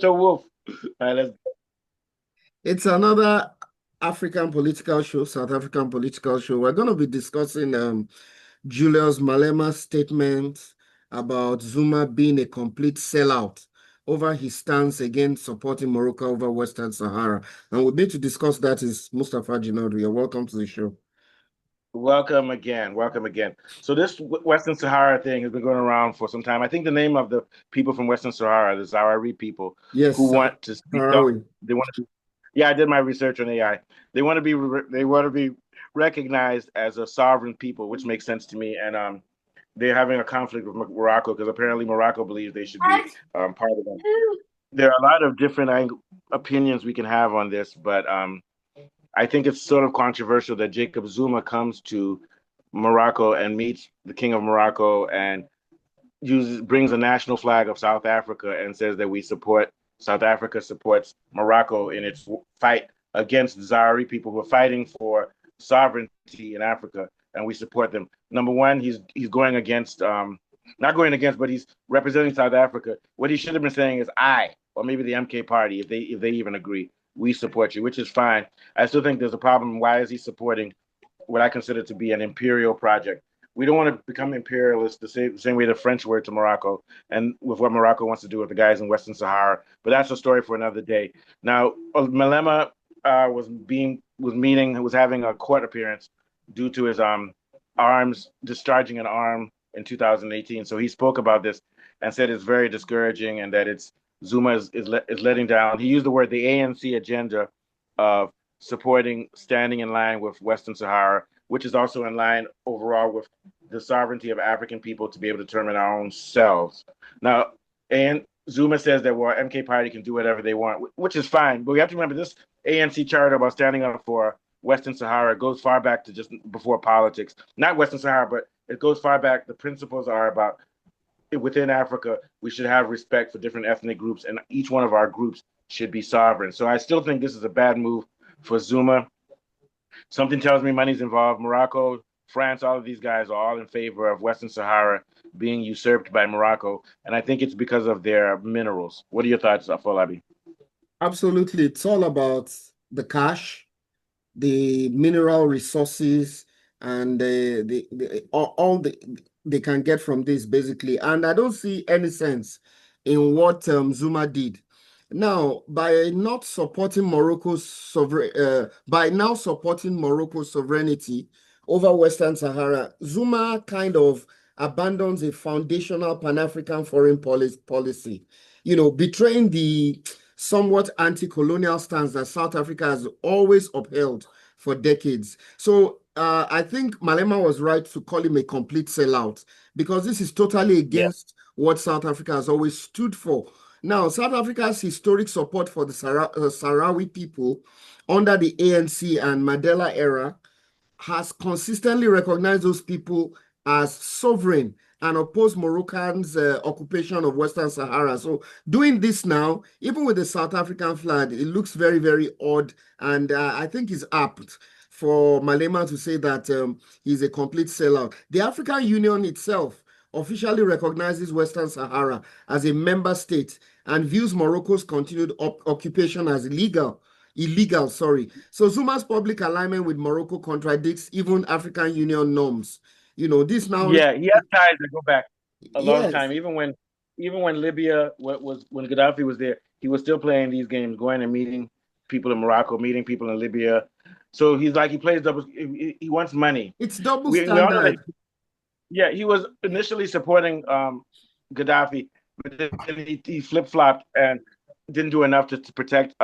Dr. Wolf. All right, let's. It's another African political show, South African political show. We're going to be discussing Julius Malema's statement about Zuma being a complete sellout over his stance against supporting Morocco over Western Sahara. And with me to discuss that is Mustafa Jinadu. You're welcome to the show. Welcome again. Welcome again. So this Western Sahara thing has been going around for some time. I think the name of the people from Western Sahara, the Zahrawi people, who Yes, want to speak up. Sahrawi. They want to. Yeah, I did my research on AI. They want to be. They want to be recognized as a sovereign people, which makes sense to me. And they're having a conflict with Morocco because apparently Morocco believes they should be part of them. There are a lot of different opinions we can have on this, but I think it's sort of controversial that Jacob Zuma comes to Morocco and meets the King of Morocco and brings a national flag of South Africa and says that we support South Africa supports Morocco in its fight against the Zahrawi people who are fighting for sovereignty in Africa, and we support them. Number one, he's going against not going against, but he's representing South Africa. What he should have been saying is I, or maybe the MK party, if they even agree, we support you, which is fine. I still think there's a problem. Why is he supporting what I consider to be an imperial project? We don't want to become imperialists the same way the French were to Morocco and with what Morocco wants to do with the guys in Western Sahara. But that's a story for another day. Now, Malema was having a court appearance due to his arms discharging an arm in 2018. So he spoke about this and said it's very discouraging and that Zuma is letting down. He used the word the ANC agenda of supporting standing in line with Western Sahara, which is also in line overall with the sovereignty of African people to be able to determine our own selves. Now, and Zuma says that, well, MK Party can do whatever they want, which is fine. But we have to remember this ANC charter about standing up for Western Sahara goes far back to just before politics. Not Western Sahara, but it goes far back. The principles are about within Africa, we should have respect for different ethnic groups, and each one of our groups should be sovereign. So I still think this is a bad move for Zuma. Something tells me money's involved. Morocco, France, all of these guys are all in favor of Western Sahara being usurped by Morocco, and I think it's because of their minerals. What are your thoughts, Afolabi? Absolutely. It's all about the cash, the mineral resources, and all they can get from this basically. And I don't see any sense in what Zuma did. Now, by not supporting by now supporting Morocco's sovereignty over Western Sahara, Zuma kind of abandons a foundational Pan-African foreign policy, betraying the somewhat anti-colonial stance that South Africa has always upheld for decades. So I think Malema was right to call him a complete sellout because this is totally Yeah. against what South Africa has always stood for. Now, South Africa's historic support for the Sahrawi people under the ANC and Mandela era has consistently recognized those people as sovereign and opposed Moroccans' occupation of Western Sahara. So doing this now, even with the South African flag, it looks very, very odd. And I think it's apt for Malema to say that he's a complete sellout. The African Union itself officially recognizes Western Sahara as a member state and views Morocco's continued occupation as illegal, sorry. So Zuma's public alignment with Morocco contradicts even African Union norms. This now, Yeah, he has ties that go back a long yes, time. Even when Libya was when Gaddafi was there, he was still playing these games, going and meeting people in Morocco, meeting people in Libya. So he's like he plays double. He wants money. it's double We all know that. standard. Yeah, he was initially supporting Gaddafi, but then he flip flopped and didn't do enough to protect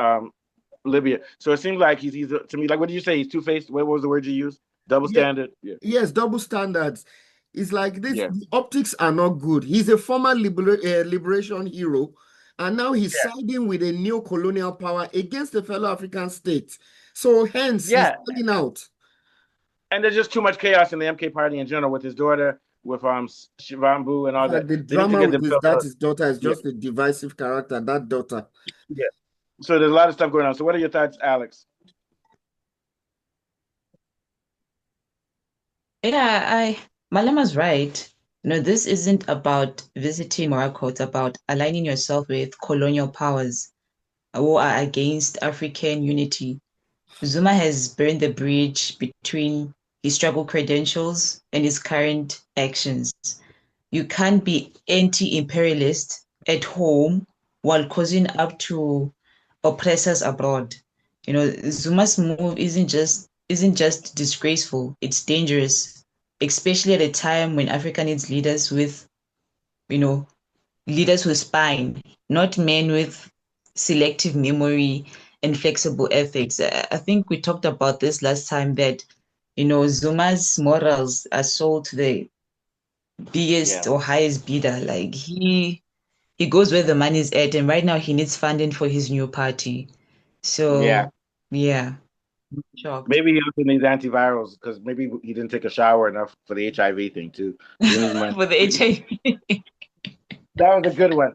Libya. So it seems like he's to me like what did you say? He's two faced. What was the word you used? Double Yeah, standard. Yeah. yes, double standards. It's like this, Yeah. the optics are not good. He's a former liberation hero, and now he's Yeah. siding with a neo-colonial power against a fellow African state. So hence he's Yeah. selling out. And there's just too much chaos in the MK party in general with his daughter, with Shivambu and In all fact, that. the They need to drama get with themselves. his daughter is Yeah, just a divisive character, that daughter. yeah. So there's a lot of stuff going on. So what are your thoughts, Alex? Yeah, Malema's right. This isn't about visiting Morocco, it's about aligning yourself with colonial powers who are against African unity. Zuma has burned the bridge between his struggle credentials and his current actions. You can't be anti-imperialist at home while causing up to oppressors abroad. Zuma's move isn't just disgraceful, it's dangerous, especially at a time when Africa needs you know, leaders with spine, not men with selective memory and flexible ethics. I think we talked about this last time that, Zuma's morals are sold to the biggest Yeah, or highest bidder. Like he goes where the money is at, and right now he needs funding for his new party. yeah. So yeah, shocked. Maybe he also needs antivirals because maybe he didn't take a shower enough for the HIV thing too. So he needs money. For the HIV. That was a good one.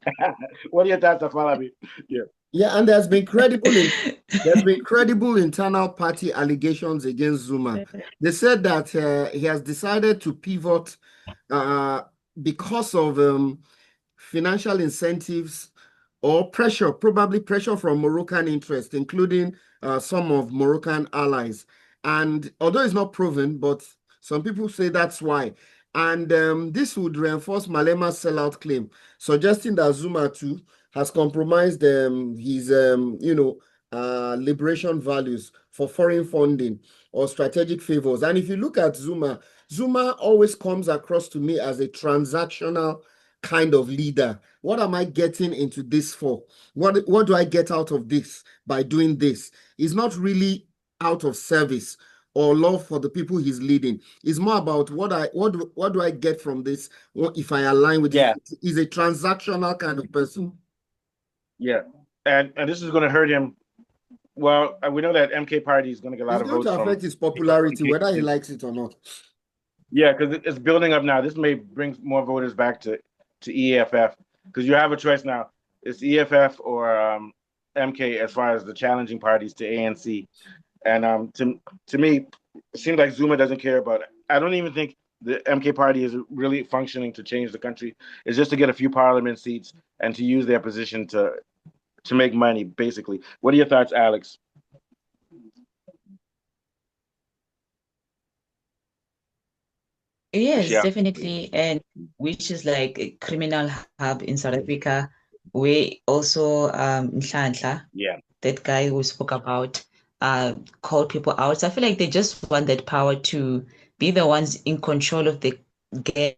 What are your thoughts on Falabi? Yeah, Yeah, and there's been credible internal party allegations against Zuma. They said that he has decided to pivot uh, because of financial incentives or pressure, probably pressure from Moroccan interest, including some of Moroccan allies. And although it's not proven, but some people say that's why. And this would reinforce Malema's sellout claim, suggesting that Zuma too has compromised his, liberation values for foreign funding or strategic favors. And if you look at Zuma, Zuma always comes across to me as a transactional kind of leader. What am I getting into this for? What do I get out of this by doing this? It's not really out of service or love for the people he's leading. It's more about what do I get from this if I align with it. yeah, He's a transactional kind of person. yeah. And this is going to hurt him. Well, we know that MK Party is going to get a lot It's of going votes to from affect his people popularity, from whether he KK. likes it or not. Yeah, because it's building up now. This may bring more voters back to EFF because you have a choice now. It's EFF or MK as far as the challenging parties to ANC. And to me, it seems like Zuma doesn't care about it. I don't even think the MK party is really functioning to change the country. It's just to get a few parliament seats and to use their position to make money, basically. What are your thoughts, Alex? Yes, Yeah, definitely. And which is like a criminal hub in South Africa, where also Nhlanhla, yeah, that guy who spoke about, called people out. So I feel like they just want that power to be the ones in control of the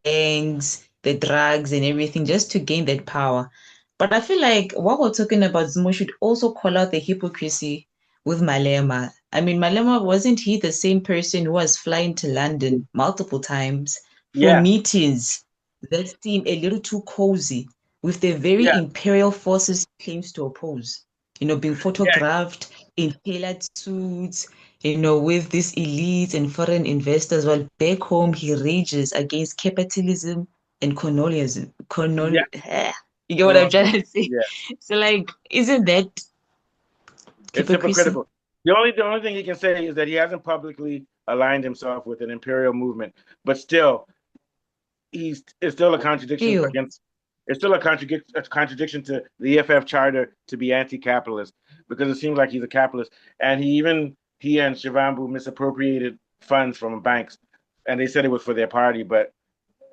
gangs, the drugs, and everything, just to gain that power. But I feel like what we're talking about, Zuma should also call out the hypocrisy with Malema. I mean, Malema, wasn't he the same person who was flying to London multiple times for yeah, meetings that seem a little too cozy with the very yeah, imperial forces he claims to oppose? Being yeah, photographed in tailored suits, with these elites and foreign investors, while back home he rages against capitalism and colonialism. yeah. You get what I'm Colonial. trying to say? Yeah, So, like, isn't that it's hypocrisy? hypocritical. The only thing he can say is that he hasn't publicly aligned himself with an imperial movement, but still, it's still a contradiction Ew. against it's still a contradiction to the EFF charter to be anti-capitalist because it seems like he's a capitalist, and he and Shivambu misappropriated funds from banks, and they said it was for their party, but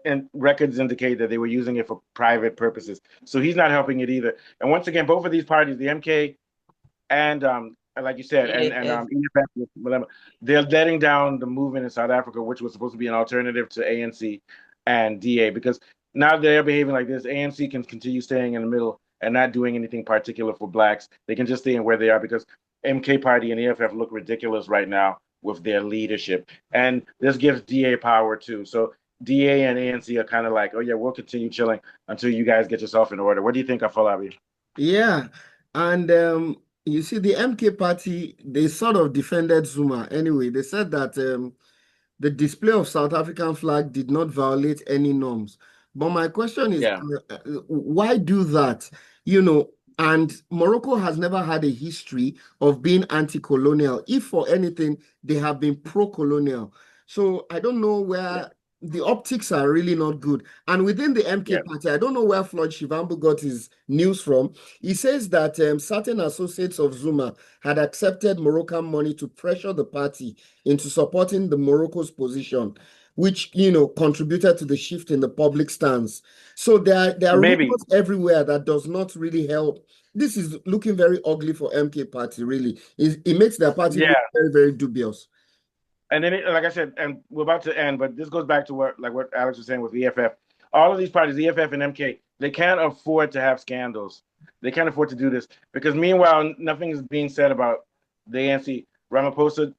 and records indicate that they were using it for private purposes. So he's not helping it either. And once again, both of these parties, the MK and like you said, and EFF. EFF with Malema, they're letting down the movement in South Africa, which was supposed to be an alternative to ANC and DA, because now they're behaving like this. ANC can continue staying in the middle and not doing anything particular for blacks. They can just stay in where they are because MK Party and EFF look ridiculous right now with their leadership, and this gives DA power too. So DA and ANC are kind of like, oh yeah, we'll continue chilling until you guys get yourself in order. What do you think, Afolabi? Yeah. And you see, the MK party, they sort of defended Zuma. Anyway, they said that the display of South African flag did not violate any norms. But my question is, Yeah, why do that? You know, and Morocco has never had a history of being anti-colonial. If for anything, they have been pro-colonial. So I don't know yeah, where the optics are really not good. And within the MK party, I don't know where Floyd Shivambu got his news from. He says that certain associates of Zuma had accepted Moroccan money to pressure the party into supporting the Morocco's position, which, contributed to the shift in the public stance. So there are rumors everywhere that does not really help. This is looking very ugly for MK party, really. It makes their party look very, very dubious. And then, like I said, and we're about to end, but this goes back to what Alex was saying with EFF. All of these parties, EFF and MK, they can't afford to have scandals. They can't afford to do this because meanwhile, nothing is being said about the ANC. Ramaphosa,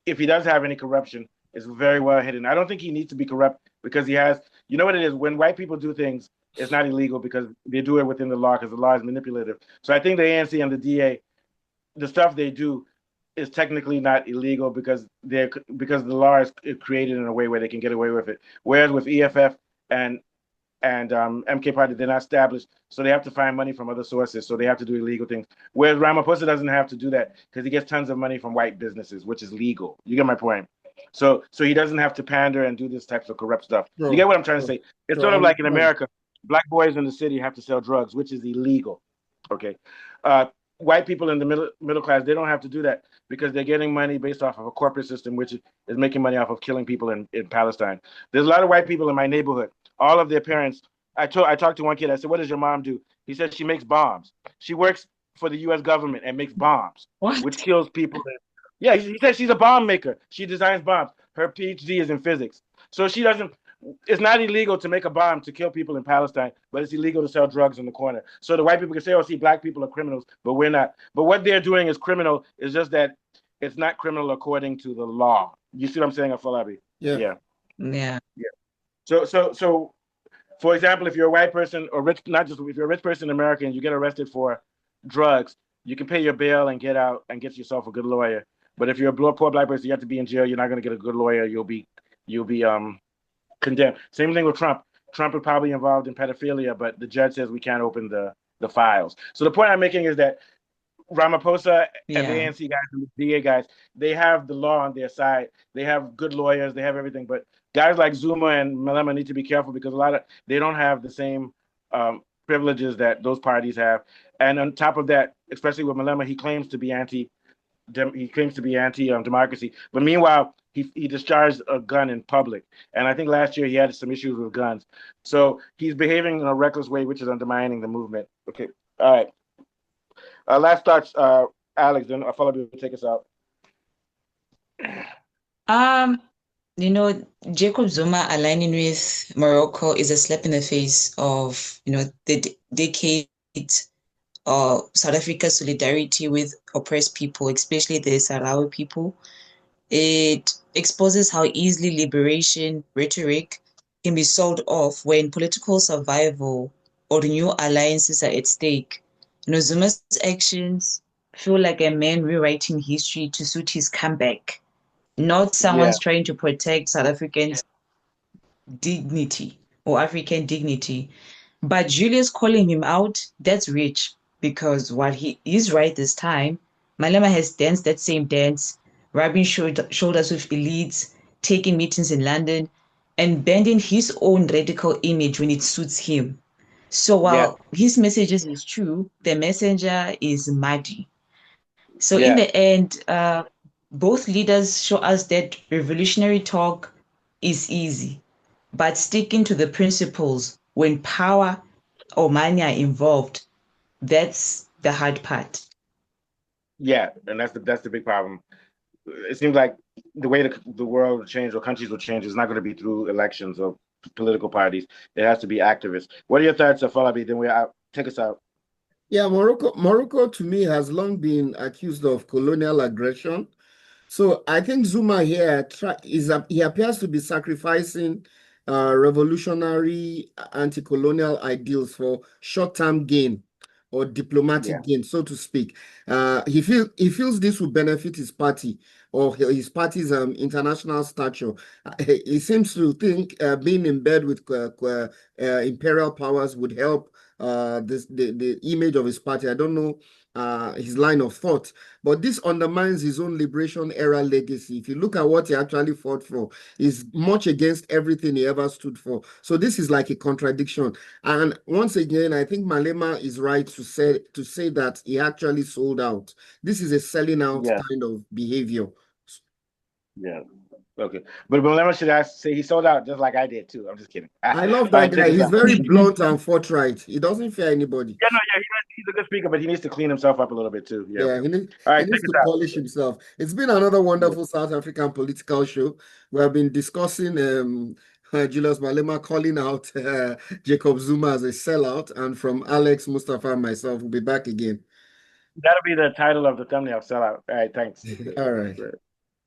if he does have any corruption, is very well hidden. I don't think he needs to be corrupt because he has, you know what it is? When white people do things, it's not illegal because they do it within the law because the law is manipulative. So I think the ANC and the DA, the stuff they do is technically not illegal because the law is created in a way where they can get away with it. Whereas with EFF and MK Party, they're not established, so they have to find money from other sources. So they have to do illegal things. Whereas Ramaphosa doesn't have to do that because he gets tons of money from white businesses, which is legal. You get my point? So he doesn't have to pander and do this types of corrupt stuff. Sure, you get what I'm trying to say? It's sort of like in America, black boys in the city have to sell drugs, which is illegal. Okay. White people in the middle class, they don't have to do that because they're getting money based off of a corporate system, which is making money off of killing people in Palestine. There's a lot of white people in my neighborhood. All of their parents, I talked to one kid, I said, what does your mom do? He said she makes bombs. She works for the US government and makes bombs, which kills people. Yeah, he said she's a bomb maker. She designs bombs. Her PhD is in physics. So she doesn't, it's not illegal to make a bomb to kill people in Palestine, but it's illegal to sell drugs in the corner. So the white people can say, oh, see, black people are criminals, but we're not. But what they're doing is criminal. It's just that it's not criminal according to the law. You see what I'm saying, Afolabi? Yeah. So, for example, if you're a white person or rich, not just if you're a rich person in America and you get arrested for drugs, you can pay your bail and get out and get yourself a good lawyer. But if you're a poor black person, you have to be in jail. You're not going to get a good lawyer. You'll be condemned. Same thing with Trump. Trump is probably involved in pedophilia, but the judge says we can't open the files. So the point I'm making is that Ramaphosa and the ANC guys and the DA guys, they have the law on their side. They have good lawyers. They have everything. But guys like Zuma and Malema need to be careful because they don't have the same privileges that those parties have. And on top of that, especially with Malema, he claims to be anti-democracy. But meanwhile, he discharged a gun in public. And I think last year he had some issues with guns. So he's behaving in a reckless way, which is undermining the movement. Okay. All right. Last thoughts, Alex, then I'll follow you to take us out. Jacob Zuma aligning with Morocco is a slap in the face of, the decades of South Africa's solidarity with oppressed people, especially the Sahrawi people. It exposes how easily liberation rhetoric can be sold off when political survival or new alliances are at stake. Zuma's actions feel like a man rewriting history to suit his comeback, not someone's trying to protect South Africans' dignity or African dignity. But Julius calling him out, that's rich, because while he is right this time, Malema has danced that same dance, rubbing shoulders with elites, taking meetings in London, and bending his own radical image when it suits him. So while his messages is true, the messenger is muddy. So in the end, both leaders show us that revolutionary talk is easy, but sticking to the principles when power or money are involved, that's the hard part. Yeah, and that's the big problem. It seems like the way the world will change or countries will change is not going to be through elections or political parties. It has to be activists. What are your thoughts, Afolabi? Then take us out. Yeah, Morocco to me has long been accused of colonial aggression. So I think Zuma here he appears to be sacrificing revolutionary anti-colonial ideals for short-term gain or diplomatic gain, so to speak. He feels this will benefit his party or his party's international stature. He seems to think being in bed with imperial powers would help the image of his party. I don't know his line of thought. But this undermines his own liberation era legacy. If you look at what he actually fought for, is much against everything he ever stood for. So this is like a contradiction. And once again, I think Malema is right to say that he actually sold out. This is a selling out Yeah. kind of behavior. Yeah. Okay. But Malema should say he sold out just like I did too. I'm just kidding. I love All right, that check guy. this He's out. very blunt and forthright. He doesn't fear anybody. Yeah, no, yeah, he's a good speaker, but he needs to clean himself up a little bit too. Yeah. Yeah, All he right, check needs this to out. polish himself. It's been another wonderful South African political show. We have been discussing Julius Malema calling out Jacob Zuma as a sellout, and from Alex, Mustafa, and myself, we'll be back again. That'll be the title of the thumbnail. Sellout. All right, thanks. All right.